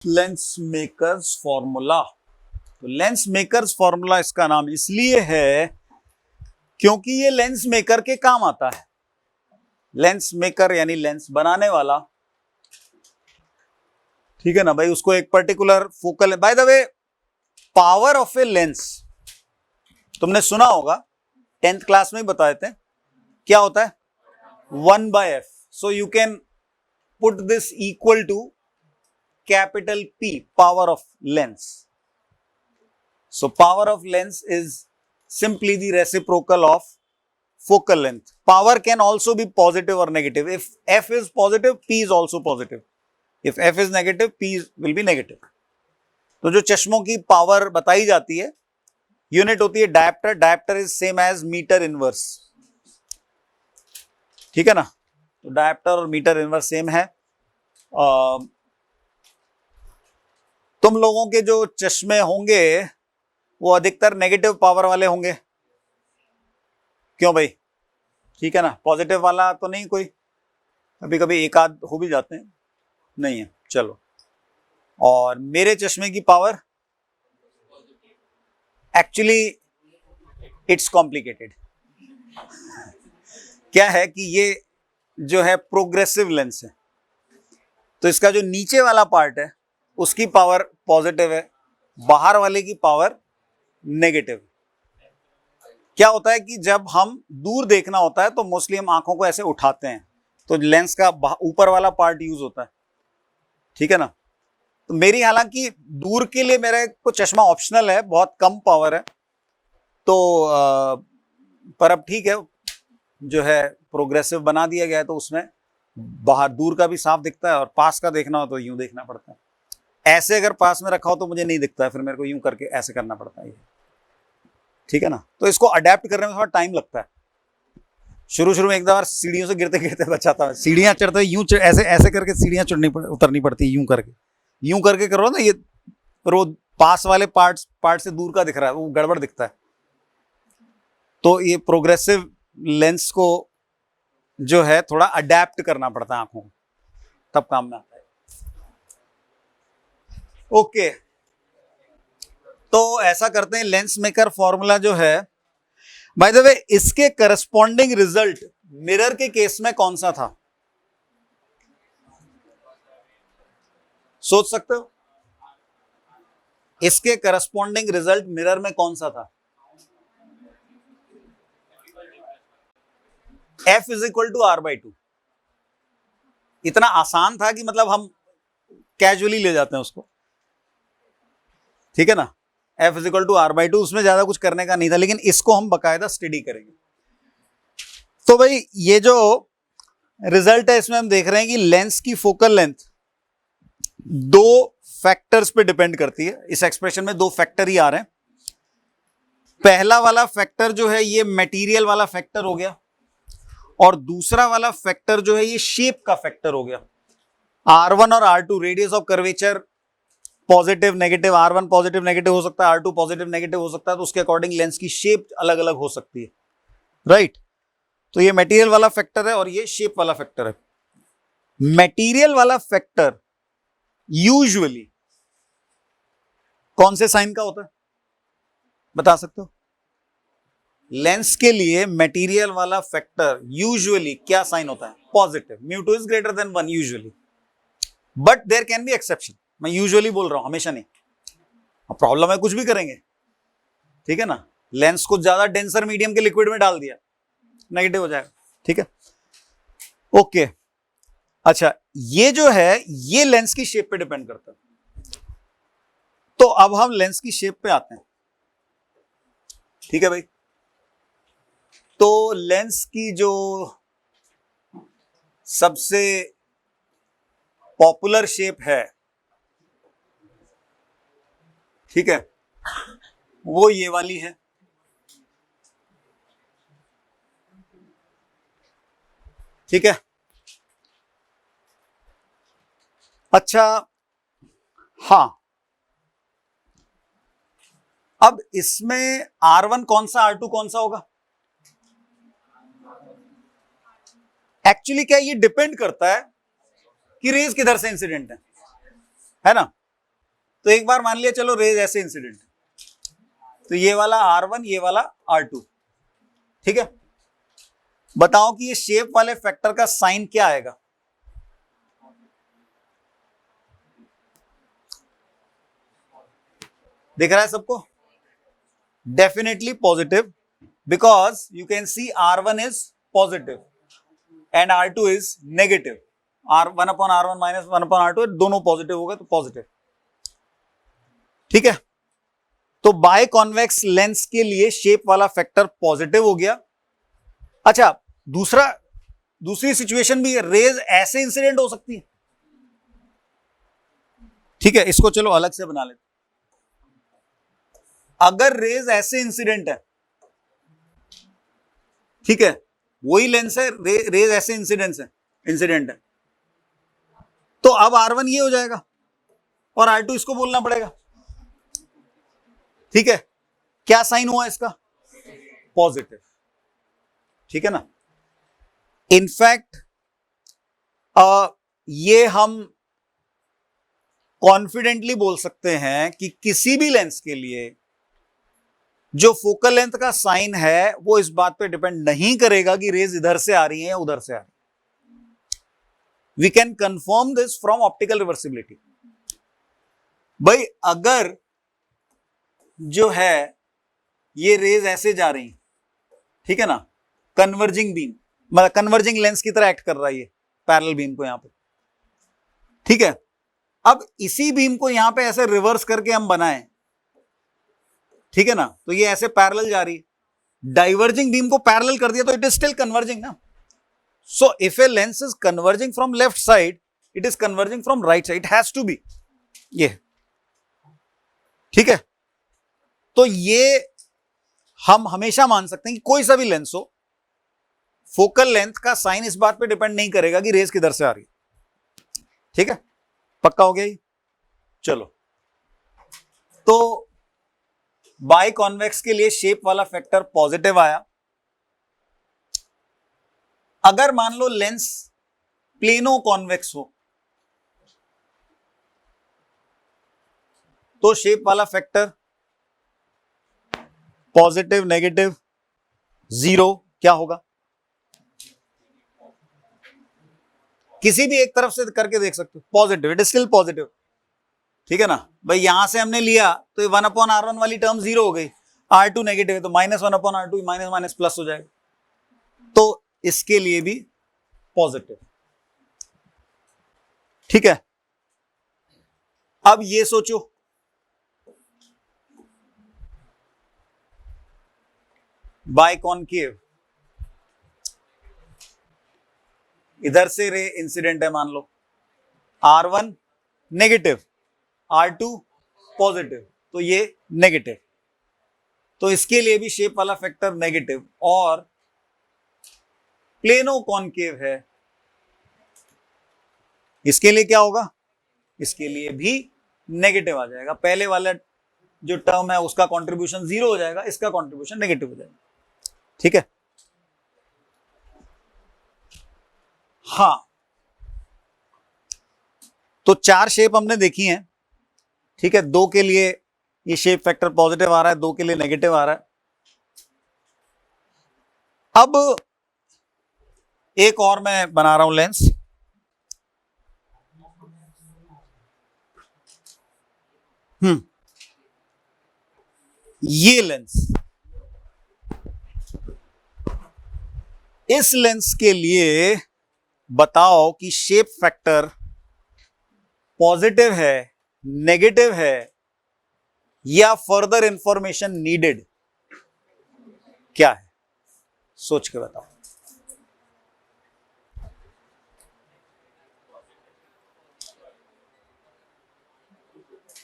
Lens makers formula. तो lens makers formula इसका नाम इसलिए है क्योंकि ये लेंस मेकर के काम आता है। लेंस मेकर यानी लेंस बनाने वाला, ठीक है ना भाई। उसको एक particular focal, by the way power of a lens तुमने सुना होगा, 10th क्लास में ही बताए थे, क्या होता है 1/f। So you can put this equal to capital P, power of lens. So power of lens is simply the reciprocal of focal length. Power can also be positive or negative. If F is positive, P is also positive. If F is negative, P will be negative. तो जो चश्मों की power बताई जाती है, unit होती है dioptre. Dioptre is same as metre inverse, ठीक है ना। तो डायप्टर और मीटर इनवर्स सेम है। तुम लोगों के जो चश्मे होंगे वो अधिकतर नेगेटिव पावर वाले होंगे, क्यों भाई? ठीक है ना। पॉजिटिव वाला तो नहीं कोई? कभी कभी एक आध हो भी जाते हैं, नहीं है, चलो। और मेरे चश्मे की पावर एक्चुअली इट्स कॉम्प्लिकेटेड। क्या है कि ये जो है प्रोग्रेसिव लेंस है, तो इसका जो नीचे वाला पार्ट है उसकी पावर पॉजिटिव है, बाहर वाले की पावर नेगेटिव। क्या होता है कि जब हम दूर देखना होता है तो मोस्टली हम आंखों को ऐसे उठाते हैं, तो लेंस का ऊपर वाला पार्ट यूज होता है, ठीक है ना। तो मेरी हालांकि दूर के लिए मेरा को चश्मा ऑप्शनल है, बहुत कम पावर है, तो पर अब ठीक है, जो है प्रोग्रेसिव बना दिया गया है, तो उसमें बाहर दूर का भी साफ दिखता है और पास का देखना हो तो यूं देखना पड़ता है। ऐसे अगर पास में रखा हो तो मुझे नहीं दिखता है, फिर मेरे को यूं करके ऐसे करना पड़ता है, ठीक है ना। तो इसको अडेप्ट करने में थोड़ा टाइम लगता है। शुरू शुरू में एक बार सीढ़ियों से गिरते गिरते बचाता है, सीढ़ियां चढ़ते यूं ऐसे ऐसे करके सीढ़ियां उतरनी पड़ती है, यूं करके करो ना, ये वो पास वाले पार्ट से दूर का दिख रहा है, वो गड़बड़ दिखता है। तो ये प्रोग्रेसिव लेंस को जो है थोड़ा अडेप्ट करना पड़ता है आंखों को, तब काम में आता है। ओके, तो ऐसा करते हैं, लेंस मेकर फॉर्मूला जो है, बाय द वे इसके करस्पॉन्डिंग रिजल्ट मिरर के केस में कौन सा था? सोच सकते हो इसके करस्पॉन्डिंग रिजल्ट मिरर में कौन सा था? F is equal to R/2। इतना आसान था कि मतलब हम कैजुअली ले जाते हैं उसको, ठीक है ना। F is equal to R/2, उसमें ज्यादा कुछ करने का नहीं था, लेकिन इसको हम बकायदा स्टडी करेंगे। तो भाई ये जो रिजल्ट है इसमें हम देख रहे हैं कि लेंस की फोकल लेंथ दो फैक्टर्स पे डिपेंड करती है। इस एक्सप्रेशन में दो फैक्टर ही आ रहे हैं। पहला वाला फैक्टर जो है ये मटेरियल वाला फैक्टर हो गया, और दूसरा वाला फैक्टर जो है ये शेप का फैक्टर हो गया। R1 और R2 radius of curvature positive negative, R1 positive negative हो सकता है, R2 पॉजिटिव नेगेटिव हो सकता है, तो उसके अकॉर्डिंग लेंस की शेप अलग अलग हो सकती है, राइट। तो ये मटेरियल वाला फैक्टर है और ये शेप वाला फैक्टर है। मटेरियल वाला फैक्टर यूजुअली कौन से साइन का होता है, बता सकते हो? लेंस के लिए मटेरियल वाला फैक्टर यूजुअली क्या साइन होता है? Positive. μ2 is greater than 1 usually, but there can be exception. मैं यूजुअली बोल रहा हूं, हमेशा नहीं। अब प्रॉब्लम है, कुछ भी करेंगे, ठीक है ना। लेंस को ज्यादा डेंसर मीडियम के लिक्विड में डाल दिया, नेगेटिव हो जाएगा, ठीक है। ओके, अच्छा, ये जो है ये लेंस की शेप पे डिपेंड करता है। तो अब हम लेंस की शेप पे आते हैं, ठीक है भाई। तो लेंस की जो सबसे पॉपुलर शेप है, ठीक है, वो ये वाली है, ठीक है। अच्छा, हाँ, अब इसमें R1 कौन सा, R2 कौन सा होगा? एक्चुअली क्या ये डिपेंड करता है कि रेज किधर से इंसिडेंट है ना। तो एक बार मान लिया चलो रेज ऐसे इंसिडेंट, तो ये वाला R1 ये वाला R2, ठीक है। बताओ कि ये शेप वाले फैक्टर का साइन क्या आएगा? दिख रहा है सबको? Definitely positive, because you can see R1 is positive and R2 is negative. R1 upon R1 minus 1 upon R2, दोनों पॉजिटिव हो गए तो पॉजिटिव, ठीक है। तो बाय कॉन्वेक्स लेंस के लिए शेप वाला फैक्टर पॉजिटिव हो गया। अच्छा, दूसरी सिचुएशन भी है, रेज ऐसे इंसिडेंट हो सकती है, ठीक है। इसको चलो अलग से बना लेते। अगर रेज ऐसे इंसिडेंट है, ठीक है, वही लेंस है, रेज ऐसे इंसिडेंट है, तो अब R1 ये हो जाएगा और R2 इसको बोलना पड़ेगा, ठीक है। क्या साइन हुआ इसका? पॉजिटिव, ठीक है ना। इनफैक्ट ये हम कॉन्फिडेंटली बोल सकते हैं कि किसी भी लेंस के लिए जो फोकल लेंथ का साइन है वो इस बात पे डिपेंड नहीं करेगा कि रेज इधर से आ रही है या उधर से आ रही है। We can confirm this from optical reversibility. भाई अगर जो है ये रेज ऐसे जा रही, ठीक है ना, कन्वर्जिंग बीम, मतलब कन्वर्जिंग लेंस की तरह एक्ट कर रहा है ये पैरेलल बीम को यहां पे, ठीक है। अब इसी बीम को यहां पे ऐसे रिवर्स करके हम बनाएं, ठीक है ना, तो ये ऐसे पैरेलल जा रही है, डाइवर्जिंग बीम को पैरेलल कर दिया तो इट इज स्टिल कन्वर्जिंग ना। So if a lens is converging from left side, it is converging from right side, it has to be ये, ठीक है। तो ये हम हमेशा मान सकते हैं कि कोई सा भी लेंस हो, फोकल लेंथ का साइन इस बात पे डिपेंड नहीं करेगा कि रेज किधर से आ रही है, ठीक है। पक्का हो गया ये? चलो, तो बाई कॉन्वेक्स के लिए शेप वाला फैक्टर पॉजिटिव आया। अगर मान लो लेंस प्लेनो कॉन्वेक्स हो तो शेप वाला फैक्टर पॉजिटिव, नेगेटिव, जीरो, क्या होगा? किसी भी एक तरफ से करके देख सकते हो, positive, it is still positive, ठीक है ना। भाई यहां से हमने लिया तो 1 अपॉन R1 वाली टर्म जीरो हो गई, R2 नेगेटिव है तो -1 upon R2 minus minus plus हो जाएगा, तो इसके लिए भी पॉजिटिव, ठीक है। अब ये सोचो, बाय कॉनकेव इधर से रे इंसिडेंट है, मान लो R1 नेगेटिव, R2 पॉजिटिव, तो ये नेगेटिव, तो इसके लिए भी शेप वाला फैक्टर नेगेटिव। और प्लेनो कॉनकेव है, इसके लिए क्या होगा? इसके लिए भी नेगेटिव आ जाएगा। पहले वाला जो टर्म है उसका कंट्रीब्यूशन जीरो हो जाएगा, इसका कंट्रीब्यूशन नेगेटिव हो जाएगा, ठीक है। हाँ, तो 4 शेप हमने देखी हैं, ठीक है। 2 के लिए ये शेप फैक्टर पॉजिटिव आ रहा है, 2 के लिए नेगेटिव आ रहा है। अब एक और मैं बना रहा हूं लेंस, ये लेंस, इस लेंस के लिए बताओ कि शेप फैक्टर पॉजिटिव है, नेगेटिव है, या फर्दर इंफॉर्मेशन नीडेड, क्या है? सोच के बताओ।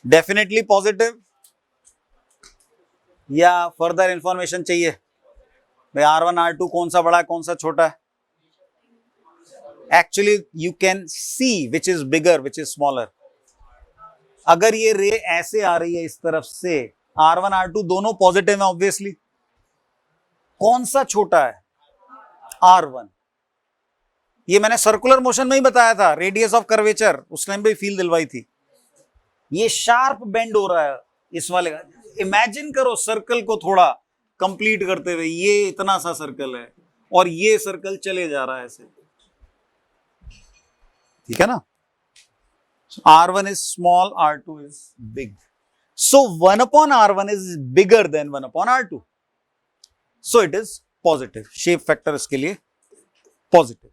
डेफिनेटली पॉजिटिव, या फर्दर इंफॉर्मेशन चाहिए? भाई R1 R2 कौन सा बड़ा है कौन सा छोटा है? Actually you can see which is bigger which is smaller. अगर ये रे ऐसे आ रही है इस तरफ से, R1 R2 दोनों पॉजिटिव है ऑब्वियसली, कौन सा छोटा है? R1। ये मैंने सर्कुलर मोशन में ही बताया था, रेडियस ऑफ कर्वेचर, उस टाइम पे फील दिलवाई थी। ये शार्प बेंड हो रहा है इस वाले का। इमेजिन करो सर्कल को थोड़ा कंप्लीट करते हुए, ये इतना सा सर्कल है और ये सर्कल चले जा रहा है ऐसे, ठीक है ना। R1 is small, R2 is big. So 1 upon R1 is bigger than 1 upon R2. So it is positive. Shape factor इसके लिए positive.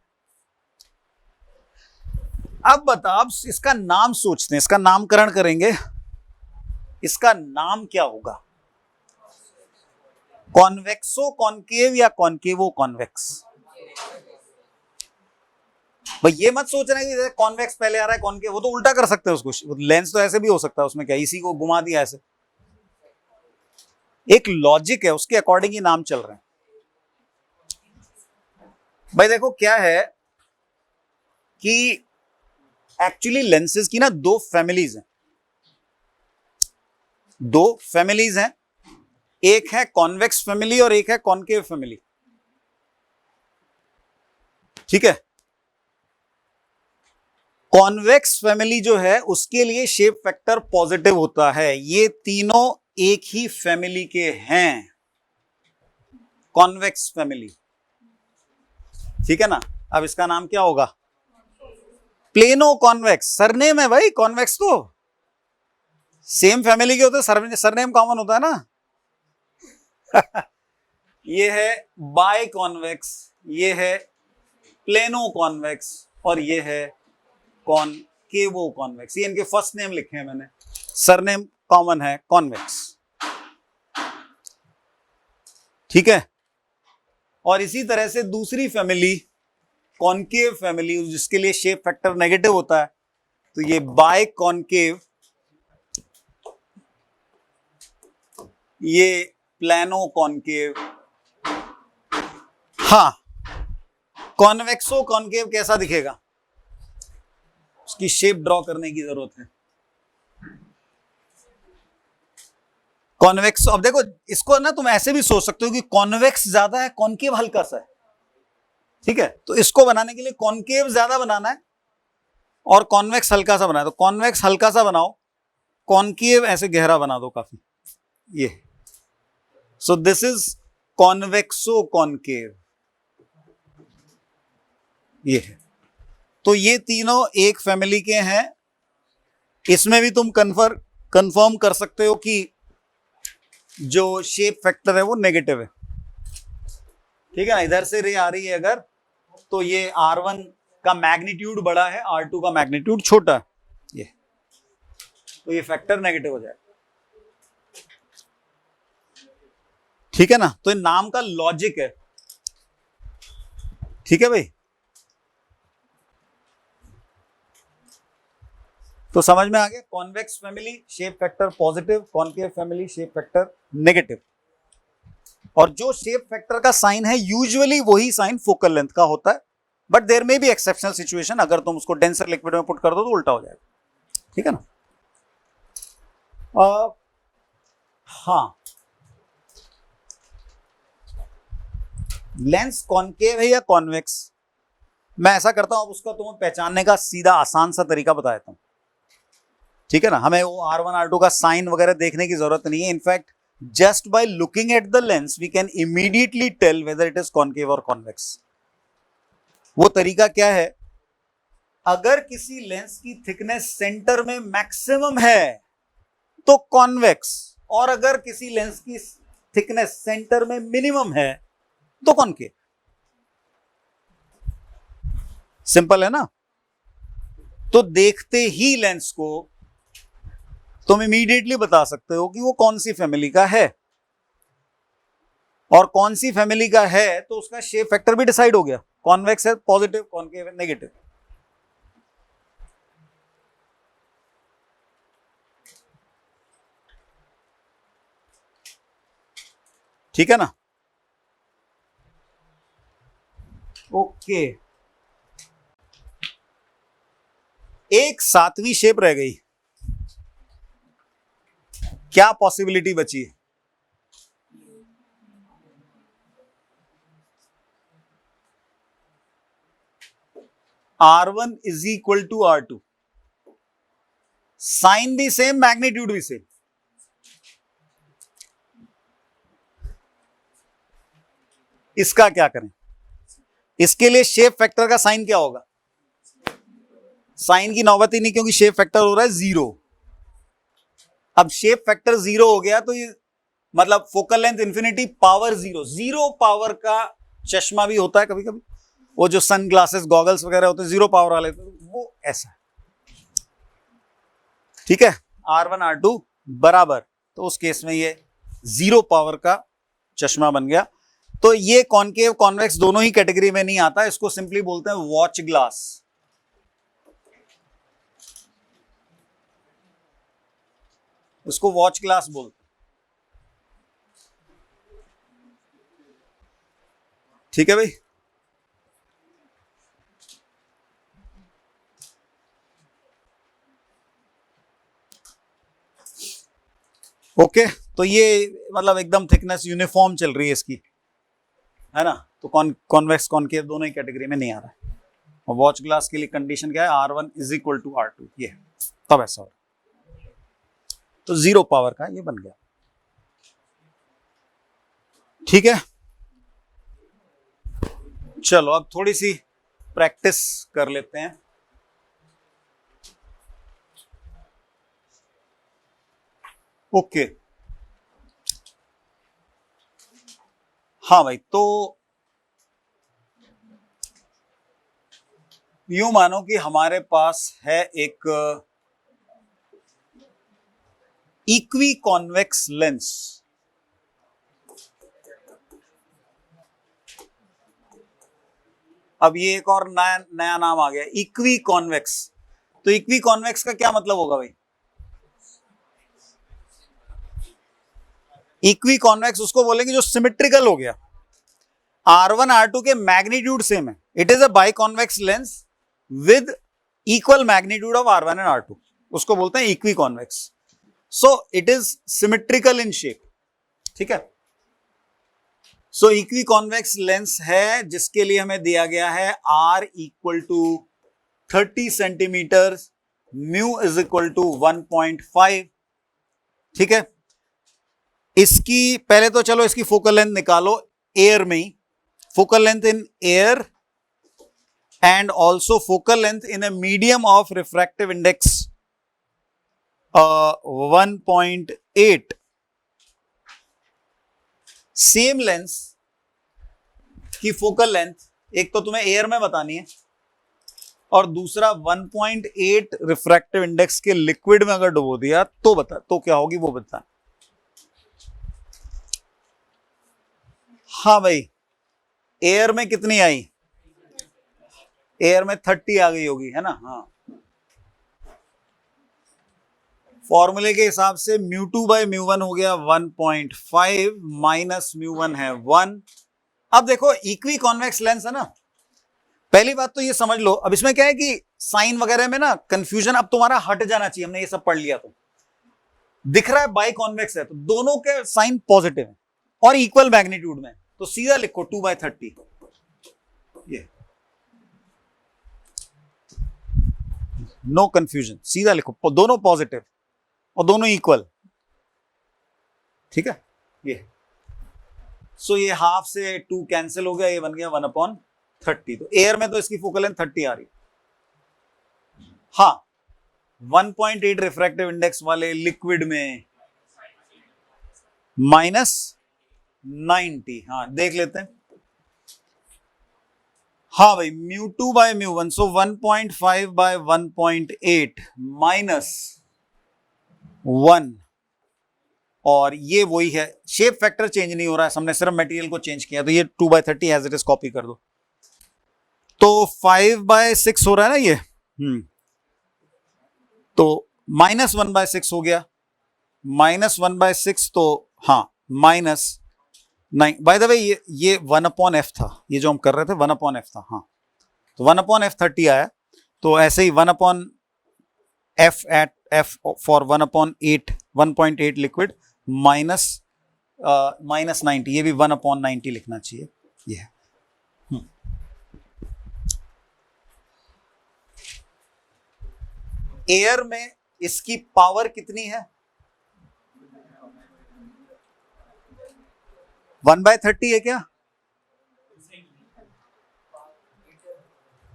अब बता, अब इसका नाम सोचते हैं, इसका नामकरण करेंगे। इसका नाम क्या होगा? कॉन्वेक्सो कॉन्केव या कॉन्केवो कॉन्वेक्स? भाई ये मत सोचना कि कॉन्वेक्स पहले आ रहा है कॉन्केव, वो तो उल्टा कर सकते हैं उसको, लेंस तो ऐसे भी हो सकता है, उसमें क्या, इसी को घुमा दिया ऐसे। एक लॉजिक है, उसके अकॉर्डिंग ही नाम चल रहे हैं। भाई देखो क्या है कि एक्चुअली लेंसेज की ना दो फैमिलीज हैं, दो फैमिलीज हैं। एक है कॉन्वेक्स फैमिली और एक है कॉन्केव फैमिली, ठीक है। कॉन्वेक्स फैमिली जो है उसके लिए शेप फैक्टर पॉजिटिव होता है। ये तीनों एक ही फैमिली के हैं, कॉन्वेक्स फैमिली, ठीक है ना। अब इसका नाम क्या होगा? Plano convex. सरनेम है भाई, कॉन्वेक्स तो सेम फैमिली के होते हैं, सरनेम कॉमन होता है ना। ये है बाय कॉन्वेक्स, ये है प्लेनो कॉन्वेक्स और ये है कॉनकेवो कॉन्वेक्स। ये इनके फर्स्ट नेम लिखे हैं मैंने, सरनेम कॉमन है कॉन्वेक्स, ठीक है। और इसी तरह से दूसरी फैमिली कॉनकेव फैमिली, जिसके लिए शेप फैक्टर नेगेटिव होता है, तो ये बाय कॉनकेव, ये प्लानो कॉनकेव। हाँ, कॉन्वेक्सो कॉनकेव कैसा दिखेगा, उसकी शेप ड्रॉ करने की जरूरत है। कॉन्वेक्स, अब देखो इसको ना तुम ऐसे भी सोच सकते हो कि कॉन्वेक्स ज्यादा है, कॉनकेव हल्का सा है, ठीक है। तो इसको बनाने के लिए कॉनकेव ज्यादा बनाना है और कॉन्वेक्स हल्का सा बनाना है। तो कॉन्वेक्स हल्का सा बनाओ, कॉनकेव ऐसे गहरा बना दो काफी, ये। सो दिस इज कॉन्वेक्सो कॉनकेव, ये है। तो ये तीनों एक फैमिली के हैं। इसमें भी तुम कंफर्म कर सकते हो कि जो शेप फैक्टर है वो नेगेटिव है, ठीक है ना। इधर से रे आ रही है अगर, तो ये R1 का मैग्नीट्यूड बड़ा है, R2 का मैग्नीट्यूड छोटा है, ये, तो ये फैक्टर नेगेटिव हो जाए, ठीक है ना। तो ये नाम का लॉजिक है, ठीक है भाई। तो समझ में आ गया, convex family shape factor positive, concave family shape factor negative. और जो शेप फैक्टर का साइन है यूजुअली वही साइन फोकल लेंथ का होता है, बट देयर में भी एक्सेप्शनल सिचुएशन, अगर तुम उसको डेंसर लिक्विड में पुट कर दो तो उल्टा हो जाएगा, ठीक है ना। हाँ, लेंस कॉनकेव है या कॉन्वेक्स, मैं ऐसा करता हूं, अब उसका तुम्हें पहचानने का सीधा आसान सा तरीका बता देता हूं, ठीक है ना। हमें वो R1 R2 का साइन वगैरह देखने की जरूरत नहीं है। In fact just by looking at the lens we can immediately tell whether it is concave और कॉन्वेक्स। वो तरीका क्या है, अगर किसी लेंस की थिकनेस सेंटर में मैक्सिमम है तो कॉन्वेक्स, और अगर किसी लेंस की थिकनेस सेंटर में मिनिमम है तो कॉनकेव। सिंपल है ना। तो देखते ही लेंस को तुम इमीडिएटली बता सकते हो कि वो कौन सी फैमिली का है, और कौन सी फैमिली का है तो उसका शेप फैक्टर भी डिसाइड हो गया, कॉन्वेक्स है पॉजिटिव, कॉनकेव है नेगेटिव, ठीक है ना। ओके, एक सातवीं शेप रह गई, क्या पॉसिबिलिटी बची है? R1 is equal to R2, sign भी सेम, मैग्नीट्यूड भी सेम। इसका क्या करें? इसके लिए शेप फैक्टर का साइन क्या होगा? साइन की नौबत ही नहीं, क्योंकि शेप फैक्टर हो रहा है 0। अब शेप फैक्टर 0 हो गया तो ये मतलब focal length infinity, power 0। 0 power का चश्मा भी होता है कभी कभी, वो जो सन ग्लासेस गॉगल्स वगैरह होते हैं 0 पावर वाले, तो वो ऐसा। ठीक है, R1 R2 बराबर, तो उस केस में ये 0 पावर का चश्मा बन गया। तो ये कॉनकेव कॉन्वेक्स दोनों ही कैटेगरी में नहीं आता, इसको सिंपली बोलते हैं वॉच ग्लास। उसको वॉच ग्लास बोलते हैं। ठीक है भाई। ओके, तो ये मतलब एकदम थिकनेस यूनिफॉर्म चल रही है इसकी, है ना। तो कॉन्वेक्स कॉनकेव दोनों ही कैटेगरी में नहीं आ रहा है। और वॉच ग्लास के लिए कंडीशन क्या है? R1 is equal to R2, ये तब ऐसा हो। तो 0 पावर का ये बन गया। ठीक है, चलो अब थोड़ी सी प्रैक्टिस कर लेते हैं। ओके, हाँ भाई, तो यूं मानो कि हमारे पास है एक इक्वी कॉन्वेक्स लेंस। अब ये एक और नया नाम आ गया, इक्वी कॉन्वेक्स। तो इक्वी कॉन्वेक्स का क्या मतलब होगा भाई? इक्वी कॉन्वेक्स उसको बोलेंगे जो सिमेट्रिकल हो गया। R1 R2 के मैग्नीट्यूड सेम है, it is a by convex lens with equal magnitude of R1 and R2, उसको बोलते हैं equi convex. So it is symmetrical in shape. ठीक है, सो इक्वी कॉन्वेक्स लेंस है जिसके लिए हमें दिया गया है R equal to 30 centimetre, mu is equal to 1.5। ठीक है, इसकी पहले तो चलो इसकी फोकल लेंथ निकालो एयर में ही, focal length in air and also focal length in a medium of refractive index 1.8। Same lens की फोकल लेंथ एक तो तुम्हें एयर में बतानी है, और दूसरा 1.8 रिफ्रैक्टिव इंडेक्स के लिक्विड में अगर डुबो दिया तो बता, तो क्या होगी वो बता। हाँ भाई, एयर में कितनी आई? एयर में 30 आ गई होगी, है ना। हाँ, फॉर्मूले के हिसाब से μ2 बाई μ1 हो गया 1.5 माइनस μ1 है 1। अब देखो इक्वी कॉन्वेक्स लेंस है ना, पहली बात तो ये समझ लो। अब इसमें क्या है कि साइन वगैरह में ना कंफ्यूजन अब तुम्हारा हट जाना चाहिए, हमने ये सब पढ़ लिया। तो दिख रहा है बाई कॉन्वेक्स है, तो दोनों के साइन पॉजिटिव है और इक्वल मैग्नीट्यूड में, तो सीधा लिखो 2/30। ये नो कंफ्यूजन, सीधा लिखो, दोनों पॉजिटिव और दोनों इक्वल। ठीक है, ये सो ये हाफ से 2 कैंसिल हो गया, ये बन गया 1/30। तो एयर में तो इसकी फोकल लेंथ 30 आ रही। हाँ, 1.8 रिफ्रैक्टिव इंडेक्स वाले लिक्विड में -90। हाँ, देख लेते हैं। हाँ भाई, μ2 बाय μ1, सो 1.5 बाय 1.8 -1, और ये वही है, शेप फैक्टर चेंज नहीं हो रहा है, हमने सिर्फ मटेरियल को चेंज किया। तो ये 2/30 एज इट इज कॉपी कर दो, तो 5/6 हो रहा है ना ये। तो -1/6 हो गया, -1/6, तो हाँ -9। बाय द वे ये 1/f था, ये जो हम कर रहे थे 1/f था। हाँ, तो 1/f 30 आया, तो ऐसे ही 1/f at f for 1/8 liquid -90, ये भी 1/90 लिखना चाहिए। ये है। एयर में इसकी पावर कितनी है? 1/30 है क्या?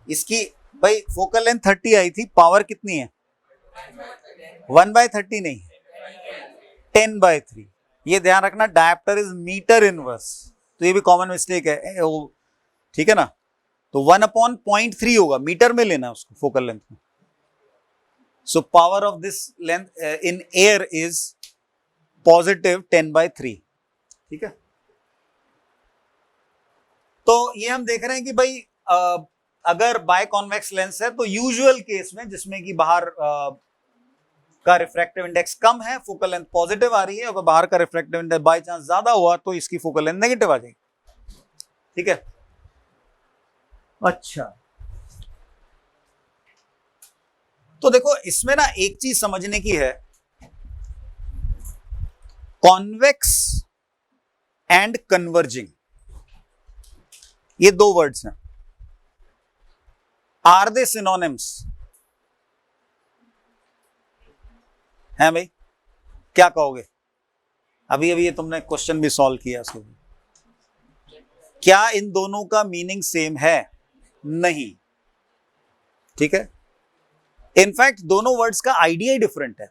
इसकी भाई फोकल लेंथ 30 आई थी, पावर कितनी है? 1/30 नहीं, 10/3। ये ध्यान रखना, डायप्टर इज मीटर इनवर्स, तो ये भी कॉमन मिस्टेक है, ठीक है ना। तो 1/0.3 होगा, मीटर में लेना उसको फोकल लेंथ में। So power of this length in air is positive 10/3, ठीक है। तो ये हम देख रहे हैं कि भाई अगर बाय कॉन्वेक्स लेंस है तो यूजुअल केस में, जिसमें कि बाहर का रिफ्रैक्टिव इंडेक्स कम है, फोकल लेंथ पॉजिटिव आ रही है, अगर बाहर का रिफ्रैक्टिव इंडेक्स बाय चांस ज्यादा हुआ तो इसकी फोकल लेंथ नेगेटिव आ जाएगी, ठीक है। अच्छा, तो देखो इसमें ना एक चीज समझने की है, कॉन्वेक्स एंड कन्वर्जिंग, ये दो वर्ड्स हैं, आर दे सिनोनिम्स हैं भाई? क्या कहोगे? अभी अभी ये तुमने क्वेश्चन भी सॉल्व किया इसको, क्या इन दोनों का मीनिंग सेम है? नहीं, ठीक है। इनफैक्ट दोनों वर्ड्स का आइडिया ही डिफरेंट है।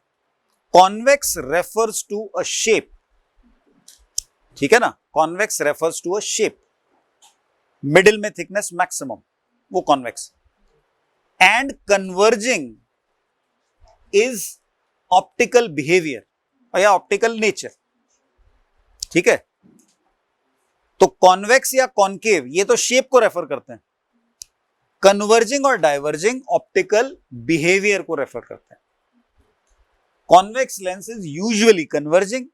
Convex refers to a shape, ठीक है ना, convex refers to a shape, middle में थिकनेस मैक्सिमम, वो convex. And converging is optical behaviour या ऑप्टिकल नेचर, ठीक है। तो कॉन्वेक्स या कॉन्केव ये तो शेप को रेफर करते हैं, कन्वर्जिंग और डाइवर्जिंग ऑप्टिकल बिहेवियर को रेफर करते हैं। Convex lens is usually converging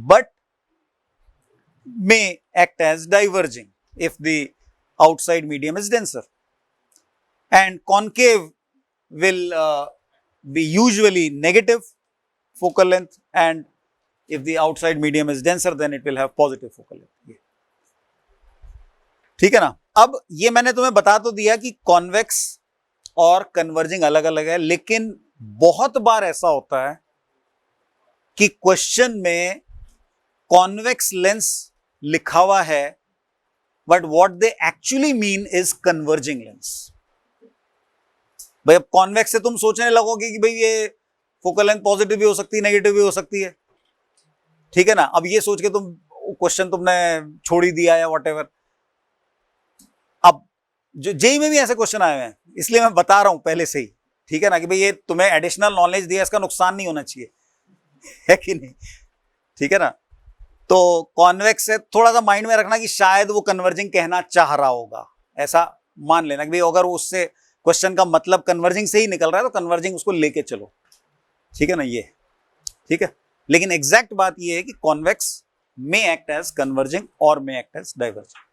but may act as diverging if the outside medium is denser, and concave will be usually negative focal length, and if the outside medium is denser then it will have positive focal length, ठीक है ना। अब ये मैंने तुम्हें बता तो दिया कि कॉन्वेक्स और कन्वर्जिंग अलग अलग है, लेकिन बहुत बार ऐसा होता है कि क्वेश्चन में कॉन्वेक्स लेंस लिखा हुआ है but what they actually mean is converging lens. भाई अब कॉन्वेक्स से तुम सोचने लगोगे कि भाई ये फोकल लेंथ पॉजिटिव भी हो सकती है, नेगेटिव भी हो सकती है, ठीक है ना। अब ये सोच के तुम क्वेश्चन तुमने छोड़ ही दिया या व्हाटएवर। अब जो जेई में भी ऐसे क्वेश्चन आए हुए हैं, इसलिए मैं बता रहा हूं पहले से ही, ठीक है ना, कि भाई ये तुम्हें एडिशनल नॉलेज दिया, इसका नुकसान नहीं होना चाहिए, है कि नहीं, ठीक है ना। तो कॉन्वेक्स से थोड़ा सा माइंड में रखना कि शायद वो कन्वर्जिंग कहना चाह रहा होगा, ऐसा मान लेना कि भाई अगर उससे क्वेश्चन का मतलब कन्वर्जिंग से ही निकल रहा है तो कन्वर्जिंग उसको लेके चलो, ठीक है ना, ये ठीक है। लेकिन एग्जैक्ट बात ये है कि convex may act as converging और मे एक्ट एज डाइवर्जिंग,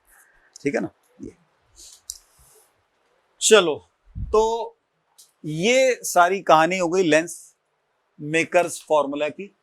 ठीक है ना। ये चलो, तो ये सारी कहानी हो गई लेंस मेकर्स फॉर्मूला की।